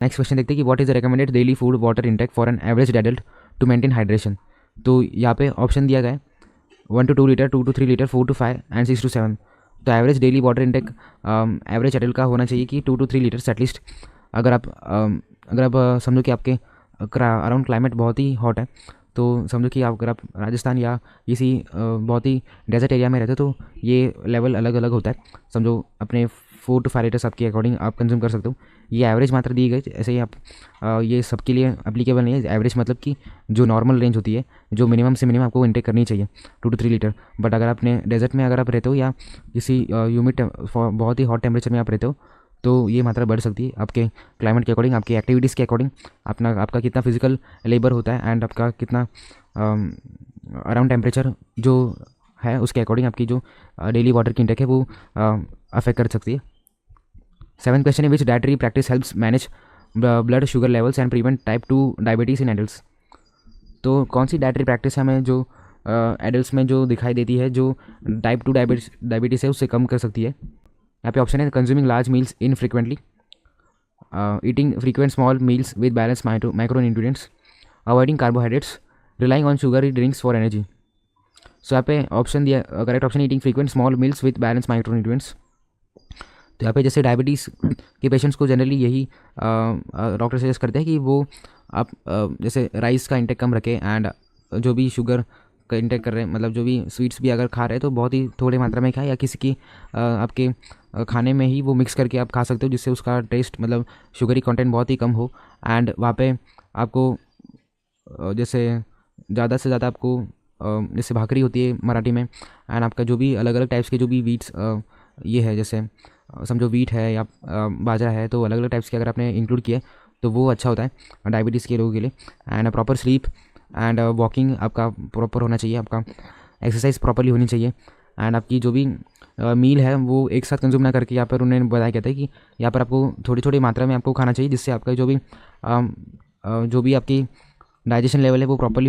Next question देखते हैं कि what is the recommended daily food water intake for an average adult to maintain hydration. तो यहाँ पे ऑप्शन दिया गया है 1 to 2 litre, 2 to 3 litre, 4 to 5 and 6 to 7। तो average daily water intake average adult का होना चाहिए कि 2 to 3 लीटर्स एटलीस्ट। अगर आप समझो कि आपके अराउंड क्लाइमेट बहुत ही हॉट है, तो समझो कि अगर आप राजस्थान या किसी बहुत ही डेजर्ट एरिया में रहते हो तो ये लेवल अलग अलग होता है। समझो अपने 4 to 5 लीटर्स आपके अकॉर्डिंग आप कंज्यूम कर सकते हो। ये एवरेज मात्रा दी गई, ऐसे ही आप ये सबके लिए अप्लीकेबल नहीं है। एवरेज मतलब कि जो नॉर्मल रेंज होती है, जो मिनिमम से मिनिमम आपको इंटेक करनी चाहिए 2 to 3 लीटर। बट अगर अपने डेजर्ट में अगर आप रहते हो या किसी ह्यूमिड बहुत ही हॉट टेम्परेचर में आप रहते हो तो ये मात्रा बढ़ सकती है आपके क्लाइमेट के अकॉर्डिंग, आपकी एक्टिविटीज़ के अकॉर्डिंग, आपका कितना फिजिकल लेबर होता है एंड आपका कितना अराउंड टेम्परेचर जो है उसके अकॉर्डिंग आपकी जो डेली वाटर की इंटेक है वो अफेक्ट कर सकती है। 7th क्वेश्चन है which dietary practice helps manage blood sugar levels and prevent type 2 diabetes in adults. तो कौन सी डाइटरी प्रैक्टिस हमें जो एडल्ट्स में जो दिखाई देती है जो टाइप 2 डायबिटीज़ है उससे कम कर सकती है। यहाँ पे ऑप्शन है consuming large meals infrequently, eating frequent small meals with balance micronutrients, avoiding carbohydrates, relying on sugary drinks for energy. So यहाँ पे ऑप्शन दिया, correct option eating frequent small meals with balance micronutrients. तो यहाँ पे जैसे diabetes के patients को generally यही डॉक्टर सजेस्ट करते हैं कि वो आप जैसे राइस का इंटेक कम रखें एंड जो भी शुगर का इंटेक कर रहे हैं, मतलब जो भी स्वीट्स भी अगर खा रहे हैं तो बहुत ही थोड़ी मात्रा में खाएं, या किसी की आपके खाने में ही वो मिक्स करके आप खा सकते हो जिससे उसका टेस्ट मतलब शुगरी कंटेंट बहुत ही कम हो। एंड वहाँ पे आपको जैसे ज़्यादा से ज़्यादा आपको जैसे भाकरी होती है मराठी में, एंड आपका जो भी अलग अलग टाइप्स के जो भी वीट्स ये है, जैसे समझो वीट है या बाजरा है, तो अलग अलग टाइप्स के अगर आपने इंक्लूड किए तो वो अच्छा होता है डायबिटीज़ के लोगों के लिए। And proper sleep and walking आपका प्रॉपर होना चाहिए, आपका एक्सरसाइज प्रॉपरली होनी चाहिए। एंड आपकी जो भी मील है वो एक साथ कंज्यूम ना करके यहाँ पर उन्होंने बताया कहता है कि यहाँ पर आपको थोड़ी थोड़ी मात्रा में आपको खाना चाहिए जिससे आपका जो भी आपकी डाइजेशन लेवल है वो प्रॉपरली